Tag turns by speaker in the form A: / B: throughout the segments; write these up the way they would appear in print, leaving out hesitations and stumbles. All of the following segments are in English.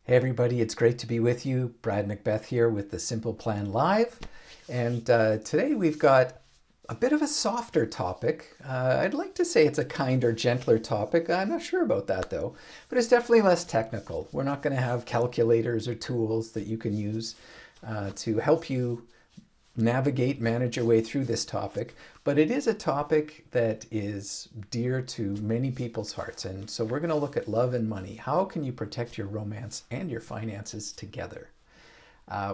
A: Hey everybody, it's great to be with you. Brad Macbeth here with the Simple Plan Live. And today we've got a bit of a softer topic. I'd like to say it's a kinder, gentler topic. I'm not sure about that though, but it's definitely less technical. We're not going to have calculators or tools that you can use to help you navigate, manage your way through this topic, but it is a topic that is dear to many people's hearts. And so we're going to look at love and money. How can you protect your romance and your finances together?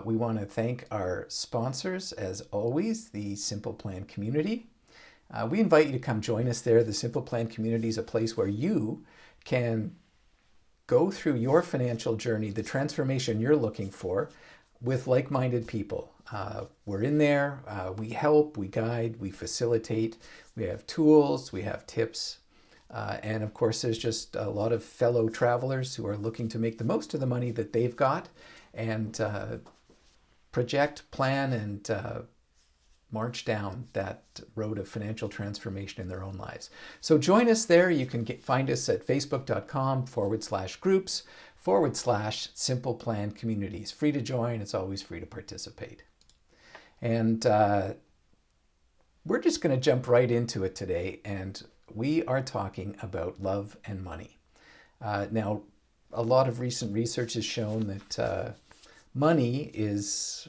A: We want to thank our sponsors, as always, the Simple Plan community. We invite you to come join us there. The Simple Plan community is a place where you can go through your financial journey, the transformation you're looking for, with like-minded people. We're in there, we help, we guide, we facilitate, we have tools, we have tips, and of course there's just a lot of fellow travelers who are looking to make the most of the money that they've got and project, plan, and march down that road of financial transformation in their own lives. So join us there. You can find us at facebook.com/groups/Simple Plan Communities. Free to join. It's always free to participate. And we're just going to jump right into it today. And we are talking about love and money. Now, a lot of recent research has shown that money is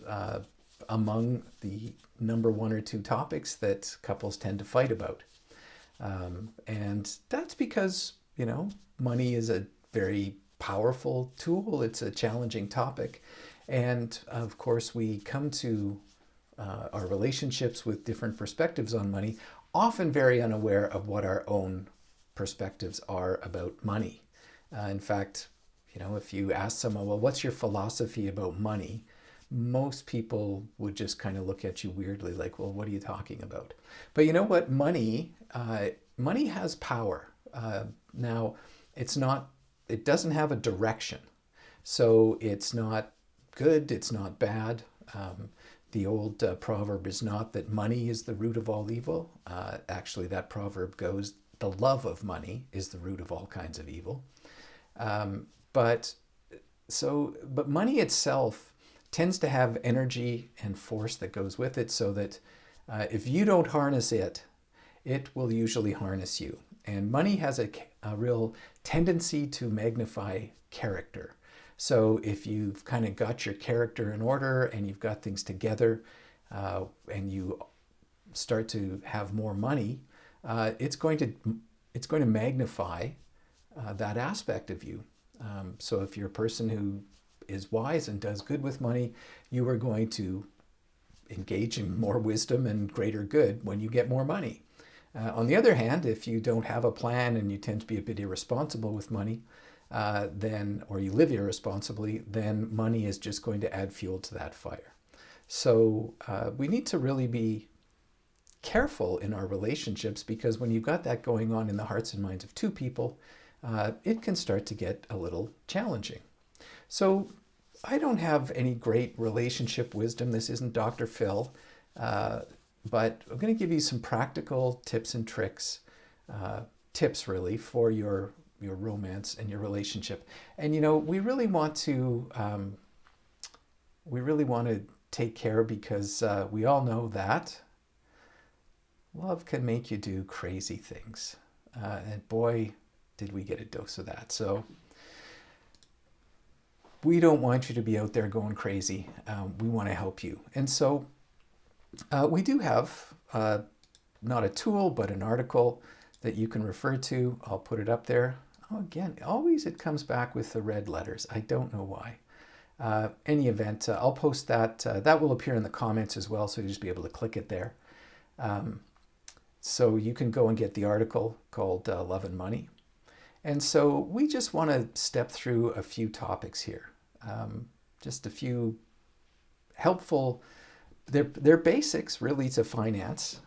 A: among the number one or two topics that couples tend to fight about. And that's because, money is a very powerful tool. It's a challenging topic. And of course, we come to our relationships with different perspectives on money, often very unaware of what our own perspectives are about money. In fact, if you ask someone, well, what's your philosophy about money? Most people would just kind of look at you weirdly, like, well, what are you talking about? But you know what? Money has power. Now, it doesn't have a direction. So it's not good, it's not bad. The old proverb is not that money is the root of all evil. Actually, that proverb goes, the love of money is the root of all kinds of evil. But money itself tends to have energy and force that goes with it, so that if you don't harness it, it will usually harness you. And money has a real tendency to magnify character. So if you've kind of got your character in order and you've got things together and you start to have more money, it's going to magnify that aspect of you. So if you're a person who is wise and does good with money, you are going to engage in more wisdom and greater good when you get more money. On the other hand, if you don't have a plan and you tend to be a bit irresponsible with money, or you live irresponsibly, then money is just going to add fuel to that fire. So we need to really be careful in our relationships, because when you've got that going on in the hearts and minds of two people, it can start to get a little challenging. So I don't have any great relationship wisdom. This isn't Dr. Phil, but I'm going to give you some practical tips and tricks, tips really for your romance and your relationship. And we really want to take care, because we all know that love can make you do crazy things, and boy, did we get a dose of that. So we don't want you to be out there going crazy. We want to help you. And so we do have not a tool, but an article that you can refer to. I'll put it up there. Oh, again, always it comes back with the red letters. I don't know why. Any event, I'll post that. That will appear in the comments as well, so you'll just be able to click it there. So you can go and get the article called Love and Money. And so we just want to step through a few topics here. Just a few helpful, they're basics really to finance.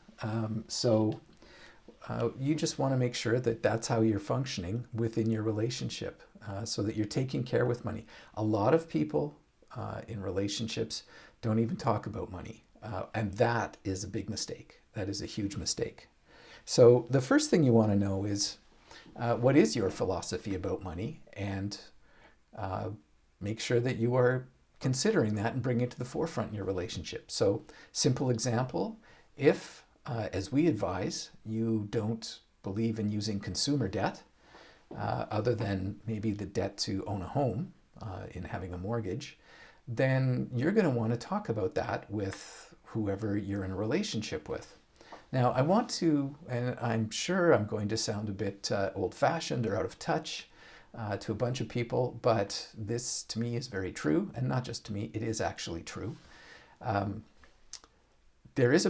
A: You just want to make sure that that's how you're functioning within your relationship, so that you're taking care with money. A lot of people in relationships don't even talk about money, and that is a big mistake. That is a huge mistake. So the first thing you want to know is, what is your philosophy about money, and make sure that you are considering that and bring it to the forefront in your relationship. So, simple example, if, as we advise, you don't believe in using consumer debt, other than maybe the debt to own a home in having a mortgage, then you're going to want to talk about that with whoever you're in a relationship with. Now, I want to, and I'm sure I'm going to sound a bit old-fashioned or out of touch to a bunch of people, but this to me is very true, and not just to me, it is actually true. There is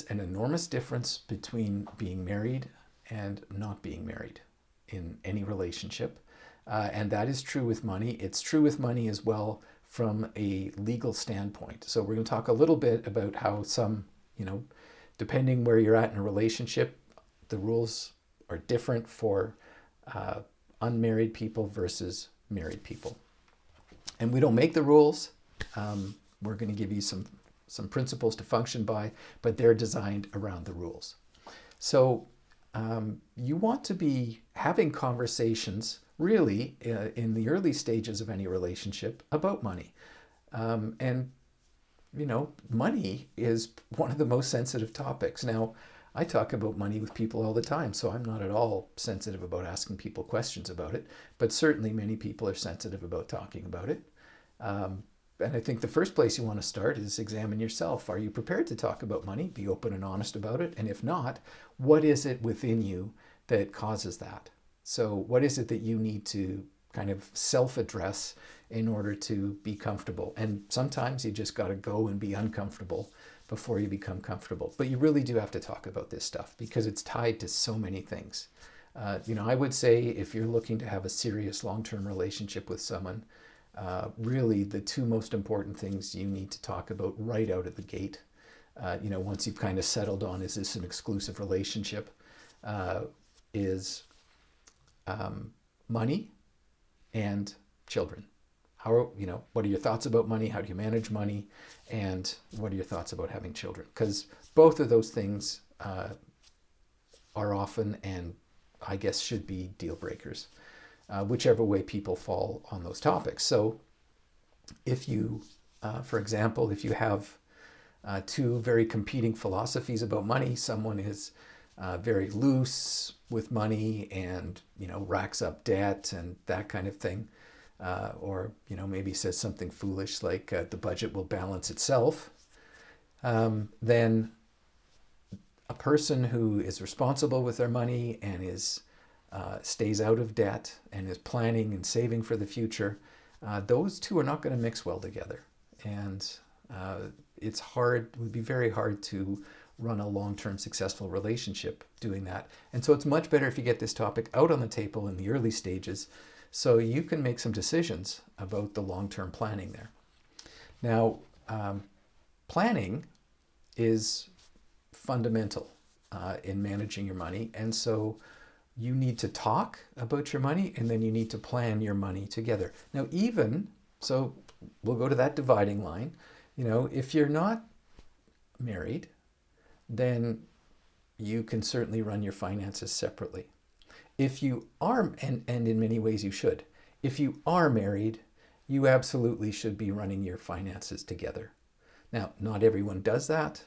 A: an enormous difference between being married and not being married in any relationship, and that is true with money. It's true with money as well from a legal standpoint. So we're going to talk a little bit about how some, depending where you're at in a relationship, the rules are different for unmarried people versus married people. And we don't make the rules. We're going to give you some principles to function by, but they're designed around the rules. So you want to be having conversations really in the early stages of any relationship about money. And money is one of the most sensitive topics. Now, I talk about money with people all the time, so I'm not at all sensitive about asking people questions about it, but certainly many people are sensitive about talking about it. And I think the first place you want to start is examine yourself. Are you prepared to talk about money? Be open and honest about it. And if not, what is it within you that causes that? So what is it that you need to kind of self-address in order to be comfortable? And sometimes you just got to go and be uncomfortable before you become comfortable. But you really do have to talk about this stuff because it's tied to so many things. I would say if you're looking to have a serious long-term relationship with someone, really the two most important things you need to talk about right out of the gate, once you've kind of settled on, is this an exclusive relationship, is money and children. What are your thoughts about money? How do you manage money? And what are your thoughts about having children? Because both of those things are often, and I guess should be, deal breakers, whichever way people fall on those topics. So if you, for example, if you have two very competing philosophies about money, someone is very loose with money and, racks up debt and that kind of thing, or, maybe says something foolish like the budget will balance itself, then a person who is responsible with their money and stays out of debt and is planning and saving for the future, those two are not going to mix well together. And it would be very hard to run a long-term successful relationship doing that. And so it's much better if you get this topic out on the table in the early stages so you can make some decisions about the long-term planning there. Now, planning is fundamental in managing your money. And so you need to talk about your money and then you need to plan your money together. Now, so we'll go to that dividing line. If you're not married, then you can certainly run your finances separately. If you are, and in many ways you should, if you are married, you absolutely should be running your finances together. Now, not everyone does that,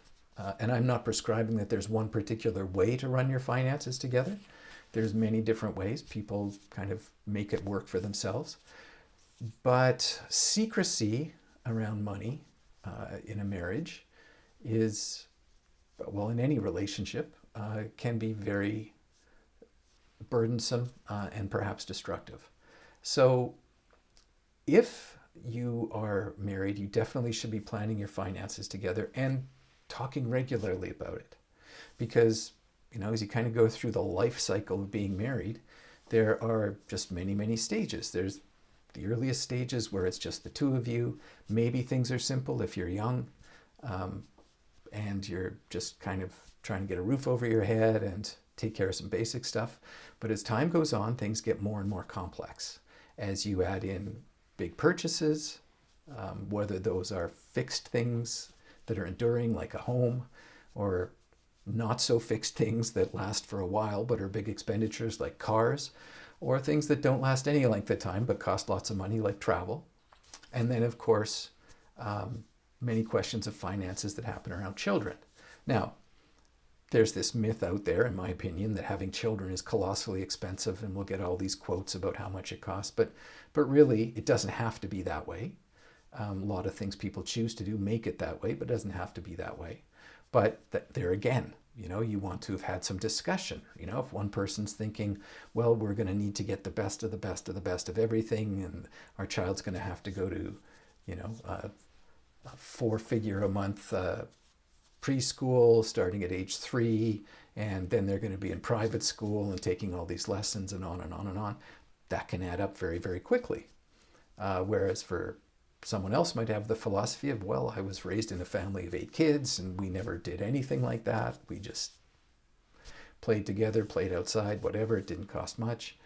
A: and I'm not prescribing that there's one particular way to run your finances together. There's many different ways. People kind of make it work for themselves. But secrecy around money in a marriage is, well, in any relationship, can be very burdensome and perhaps destructive. So if you are married, you definitely should be planning your finances together and talking regularly about it. Because, as you kind of go through the life cycle of being married, there are just many, many stages. There's the earliest stages where it's just the two of you. Maybe things are simple if you're young, and you're just kind of trying to get a roof over your head and take care of some basic stuff. But as time goes on, things get more and more complex as you add in big purchases, whether those are fixed things that are enduring like a home, or not so fixed things that last for a while but are big expenditures like cars, or things that don't last any length of time but cost lots of money, like travel. And then, of course, many questions of finances that happen around children. Now, there's this myth out there, in my opinion, that having children is colossally expensive, and we'll get all these quotes about how much it costs. But really, it doesn't have to be that way. A lot of things people choose to do make it that way, but it doesn't have to be that way. But there again, you want to have had some discussion. If one person's thinking, well, we're going to need to get the best of the best of the best of everything, and our child's going to have to go to, a 4-figure a month preschool starting at age 3, and then they're going to be in private school and taking all these lessons and on and on and on, that can add up very, very quickly. Whereas for someone else might have the philosophy of, well, I was raised in a family of 8 kids and we never did anything like that. We just played together, played outside, whatever. It didn't cost much.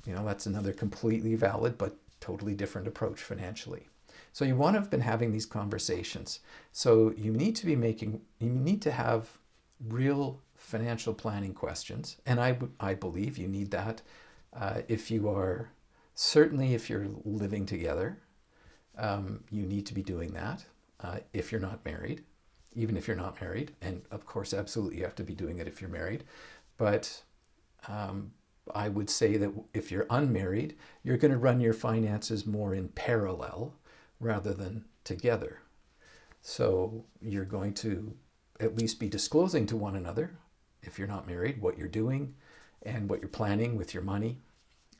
A: That's another completely valid but totally different approach financially. So you want to have been having these conversations. So you need to have real financial planning questions. And I believe you need that if you're living together. You need to be doing that if you're not married, even if you're not married. And of course, absolutely, you have to be doing it if you're married. But I would say that if you're unmarried, you're going to run your finances more in parallel rather than together. So you're going to at least be disclosing to one another, if you're not married, what you're doing and what you're planning with your money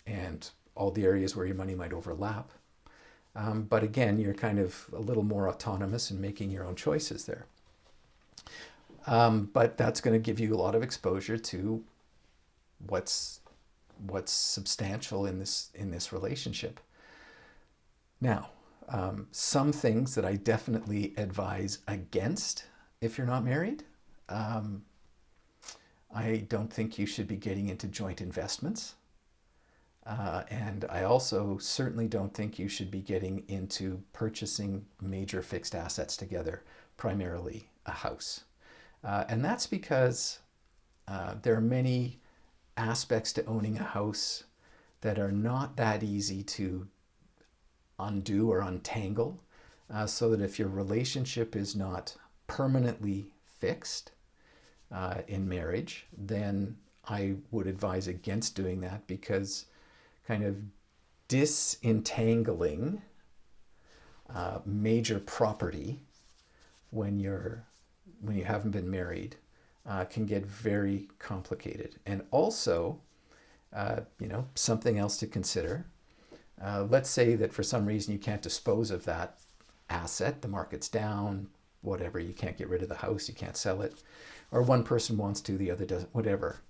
A: and all the areas where your money might overlap. But again, you're kind of a little more autonomous in making your own choices there. But that's going to give you a lot of exposure to what's substantial in this relationship. Now, some things that I definitely advise against if you're not married. I don't think you should be getting into joint investments. And I also certainly don't think you should be getting into purchasing major fixed assets together, primarily a house. And that's because there are many aspects to owning a house that are not that easy to undo or untangle, so that if your relationship is not permanently fixed in marriage, then I would advise against doing that, because kind of disentangling major property when you haven't been married can get very complicated. And also, something else to consider. Let's say that for some reason you can't dispose of that asset, the market's down, whatever, you can't get rid of the house, you can't sell it, or one person wants to, the other doesn't, whatever.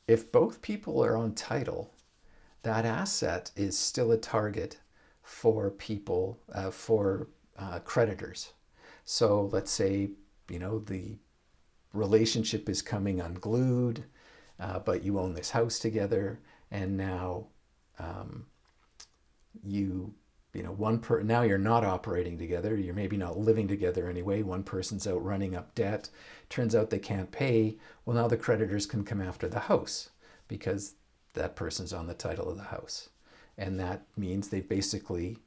A: If both people are on title, that asset is still a target for people, for creditors. So let's say, the relationship is coming unglued, but you own this house together, and now now you're not operating together. You're maybe not living together anyway. One person's out running up debt. Turns out they can't pay. Well, now the creditors can come after the house because that person's on the title of the house. And that means they basically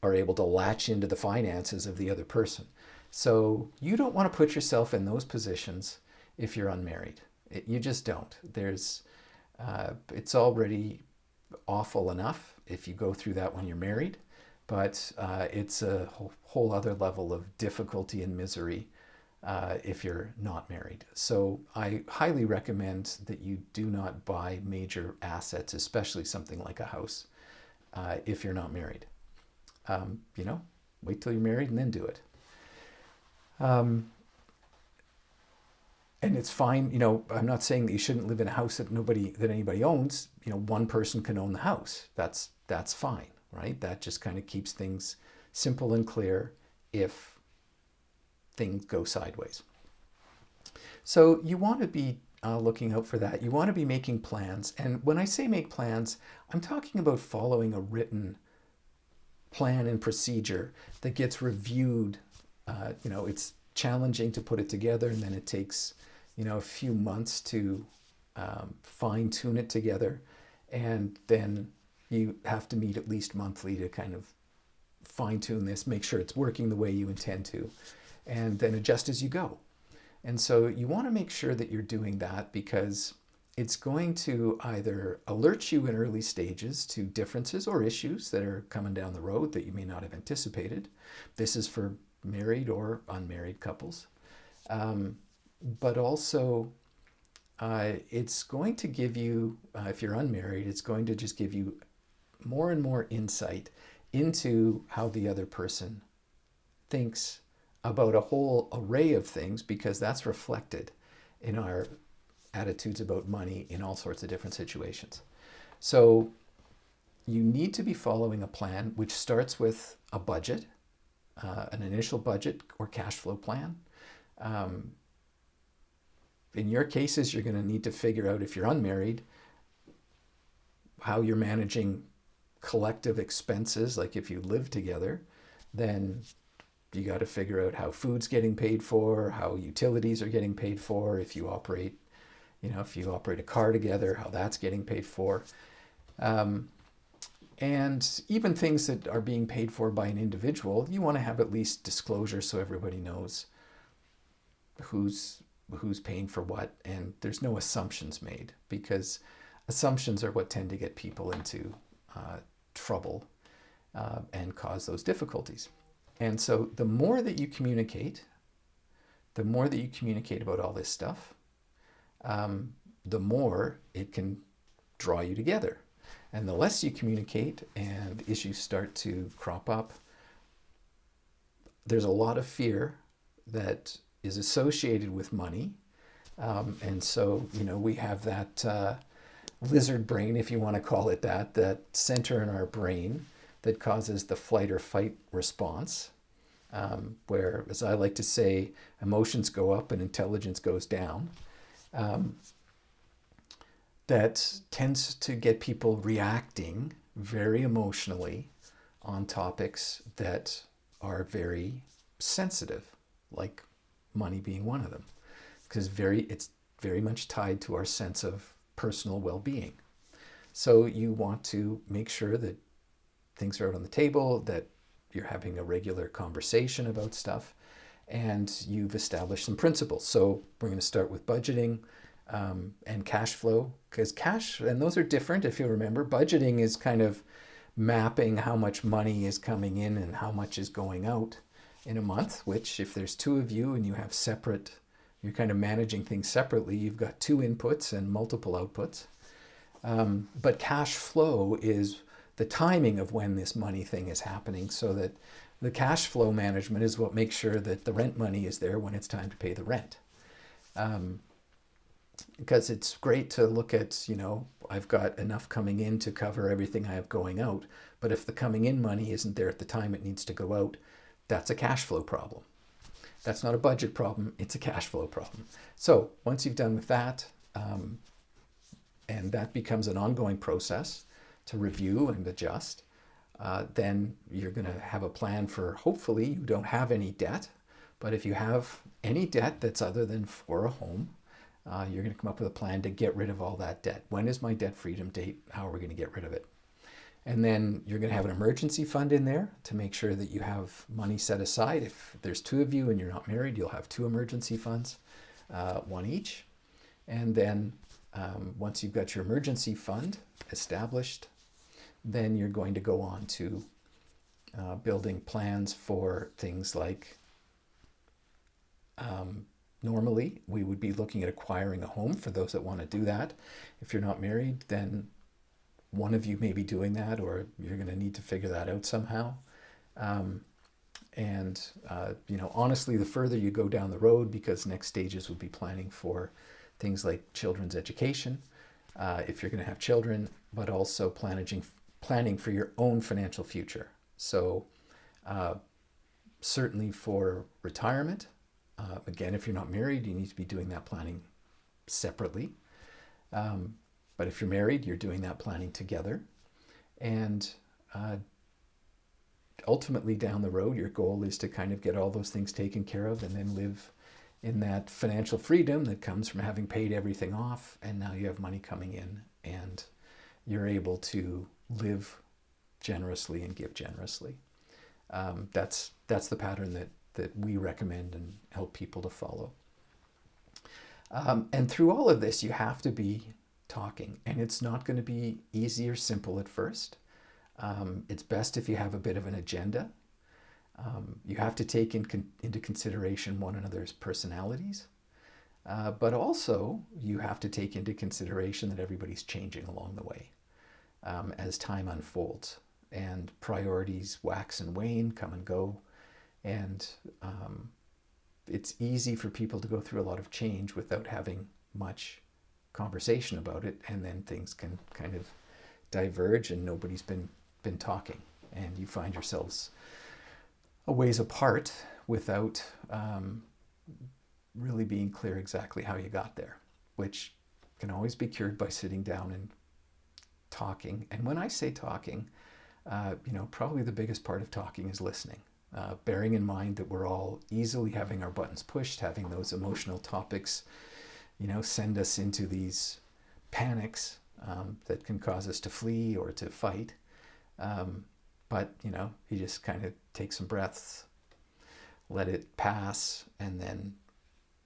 A: are able to latch into the finances of the other person. So you don't want to put yourself in those positions if you're unmarried. You just don't. It's already awful enough if you go through that when you're married, but it's a whole other level of difficulty and misery if you're not married. So I highly recommend that you do not buy major assets, especially something like a house, if you're not married. Wait till you're married and then do it. And it's fine, I'm not saying that you shouldn't live in a house that anybody owns. One person can own the house. That's fine, right? That just kind of keeps things simple and clear if things go sideways. So you want to be looking out for that. You want to be making plans. And when I say make plans, I'm talking about following a written plan and procedure that gets reviewed. It's challenging to put it together, and then it takes a few months to fine tune it together, and then you have to meet at least monthly to kind of fine tune this, make sure it's working the way you intend to, and then adjust as you go. And so you want to make sure that you're doing that, because it's going to either alert you in early stages to differences or issues that are coming down the road that you may not have anticipated. This is for married or unmarried couples. But also, it's going to give you, if you're unmarried, it's going to just give you more and more insight into how the other person thinks about a whole array of things, because that's reflected in our attitudes about money in all sorts of different situations. So you need to be following a plan which starts with a budget, an initial budget or cash flow plan. In your cases, you're going to need to figure out, if you're unmarried, how you're managing collective expenses. Like if you live together, then you got to figure out how food's getting paid for, how utilities are getting paid for. If you operate a car together, how that's getting paid for. And even things that are being paid for by an individual, you want to have at least disclosure so everybody knows who's paying for what, and there's no assumptions made, because assumptions are what tend to get people into trouble and cause those difficulties. And so the more that you communicate about all this stuff, the more it can draw you together. And the less you communicate and issues start to crop up, there's a lot of fear that is associated with money. And so, we have that lizard brain, if you want to call it that center in our brain that causes the flight or fight response, where, as I like to say, emotions go up and intelligence goes down. That tends to get people reacting very emotionally on topics that are very sensitive, like money being one of them, because it's very much tied to our sense of personal well-being. So you want to make sure that things are out on the table, that you're having a regular conversation about stuff, and you've established some principles. So we're going to start with budgeting and cash flow, because and those are different. If you remember, budgeting is kind of mapping how much money is coming in and how much is going out in a month, which if there's two of you and you have you're kind of managing things separately, you've got two inputs and multiple outputs. But cash flow is the timing of when this money thing is happening, so that the cash flow management is what makes sure that the rent money is there when it's time to pay the rent. Because it's great to look at, I've got enough coming in to cover everything I have going out. But if the coming in money isn't there at the time it needs to go out, that's a cash flow problem. That's not a budget problem, it's a cash flow problem. So once you've done with that, and that becomes an ongoing process to review and adjust, then you're going to have a plan for, hopefully you don't have any debt. But if you have any debt that's other than for a home, you're going to come up with a plan to get rid of all that debt. When is my debt freedom date? How are we going to get rid of it? And then you're going to have an emergency fund in there to make sure that you have money set aside. If there's two of you and you're not married, you'll have two emergency funds, one each. And then once you've got your emergency fund established, then you're going to go on to building plans for things like, normally we would be looking at acquiring a home for those that want to do that. If you're not married, then one of you may be doing that, or you're going to need to figure that out somehow. Honestly, the further you go down the road, because next stages would be planning for things like children's education, if you're going to have children, but also planning for your own financial future. So certainly for retirement, again, if you're not married, you need to be doing that planning separately. But if you're married, you're doing that planning together. And ultimately down the road, your goal is to kind of get all those things taken care of and then live in that financial freedom that comes from having paid everything off, and now you have money coming in and you're able to live generously and give generously. That's the pattern that we recommend and help people to follow. And through all of this, you have to be talking, and it's not going to be easy or simple at first. It's best if you have a bit of an agenda. You have to take into consideration one another's personalities, but also you have to take into consideration that everybody's changing along the way as time unfolds, and priorities wax and wane, come and go, and it's easy for people to go through a lot of change without having much conversation about it, and then things can kind of diverge and nobody's been talking, and you find yourselves a ways apart without really being clear exactly how you got there, which can always be cured by sitting down and talking. And when I say talking, probably the biggest part of talking is listening. Bearing in mind that we're all easily having our buttons pushed, having those emotional topics, send us into these panics that can cause us to flee or to fight. But, you just kind of take some breaths, let it pass, and then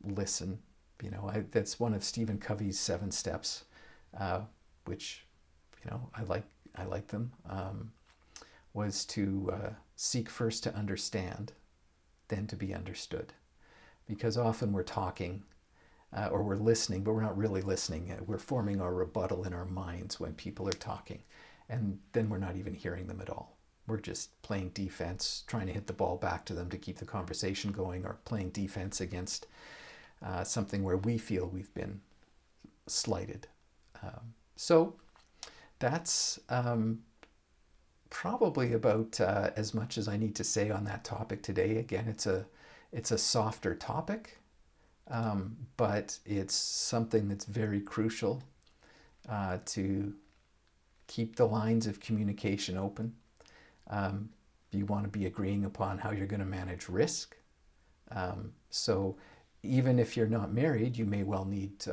A: listen. That's one of Stephen Covey's 7 steps, which, I like them, was to seek first to understand, then to be understood. Because often we're talking or we're listening, but we're not really listening. We're forming our rebuttal in our minds when people are talking, and then we're not even hearing them at all. We're just playing defense, trying to hit the ball back to them to keep the conversation going, or playing defense against something where we feel we've been slighted. So that's probably about as much as I need to say on that topic today. Again, it's a softer topic, but it's something that's very crucial to keep the lines of communication open. You want to be agreeing upon how you're going to manage risk. So even if you're not married, you may well need,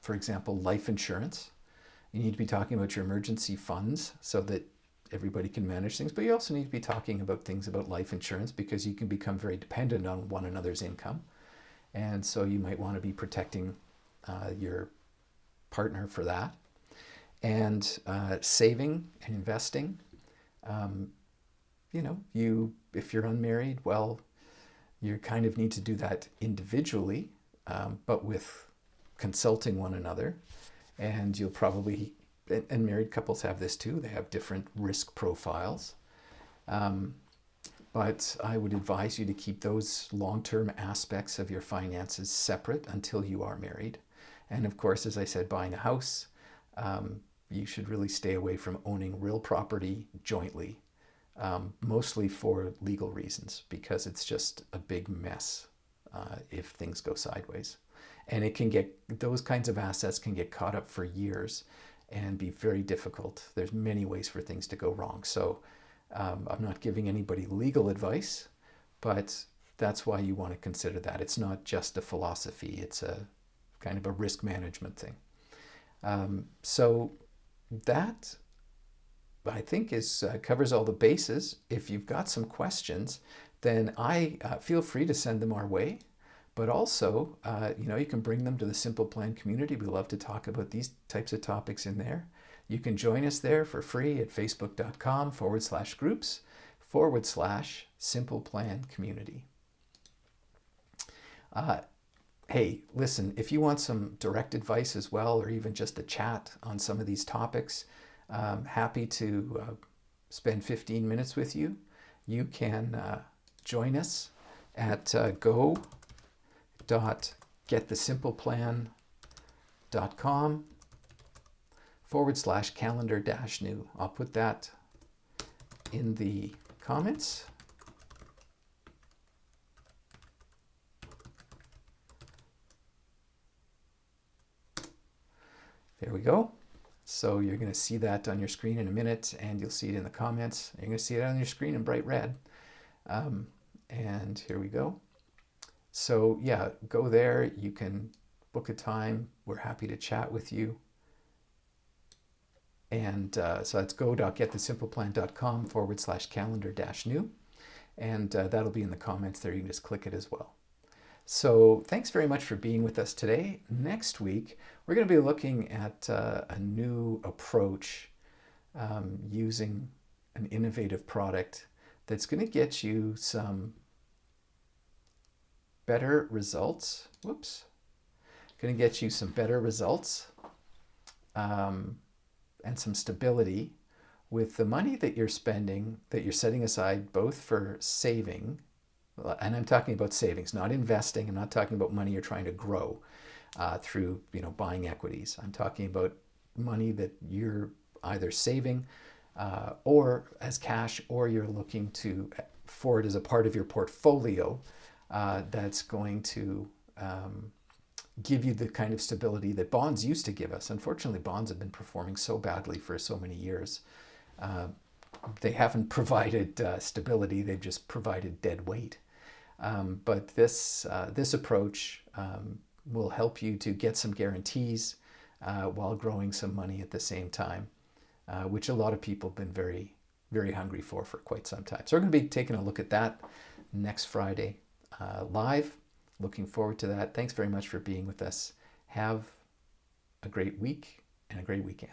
A: for example, life insurance. You need to be talking about your emergency funds so that everybody can manage things, but you also need to be talking about things about life insurance, because you can become very dependent on one another's income. And so you might want to be protecting your partner for that. And saving and investing. If you're unmarried, well, you kind of need to do that individually, but with consulting one another. And you'll probably, and married couples have this too, they have different risk profiles. But I would advise you to keep those long-term aspects of your finances separate until you are married. And of course, as I said, buying a house, you should really stay away from owning real property jointly, mostly for legal reasons, because it's just a big mess if things go sideways. And those kinds of assets can get caught up for years and be very difficult. There's many ways for things to go wrong. So I'm not giving anybody legal advice, but that's why you want to consider that. It's not just a philosophy, it's a kind of a risk management thing. So that, I think, covers all the bases. If you've got some questions, then feel free to send them our way. But also, you can bring them to the Simple Plan community. We love to talk about these types of topics in there. You can join us there for free at facebook.com/groups/Simple Plan community. Hey, listen, if you want some direct advice as well, or even just a chat on some of these topics, happy to spend 15 minutes with you. You can join us at go.getthesimpleplan.com/calendar-new. I'll put that in the comments. There we go. So you're going to see that on your screen in a minute, and you'll see it in the comments. You're going to see it on your screen in bright red. And here we go. So yeah, go there. You can book a time. We're happy to chat with you. And so that's go.getthesimpleplan.com/calendar-new. And that'll be in the comments there. You can just click it as well. So thanks very much for being with us today. Next week, we're going to be looking at a new approach using an innovative product that's going to get you some better results. Whoops. Going to get you some better results and some stability with the money that you're spending, that you're setting aside both for saving, and I'm talking about savings, not investing. I'm not talking about money you're trying to grow through buying equities. I'm talking about money that you're either saving or as cash, or you're looking for it as a part of your portfolio that's going to give you the kind of stability that bonds used to give us. Unfortunately, bonds have been performing so badly for so many years. They haven't provided stability, they've just provided dead weight. But this approach will help you to get some guarantees while growing some money at the same time, which a lot of people have been very, very hungry for quite some time. So we're going to be taking a look at that next Friday live. Looking forward to that. Thanks very much for being with us. Have a great week and a great weekend.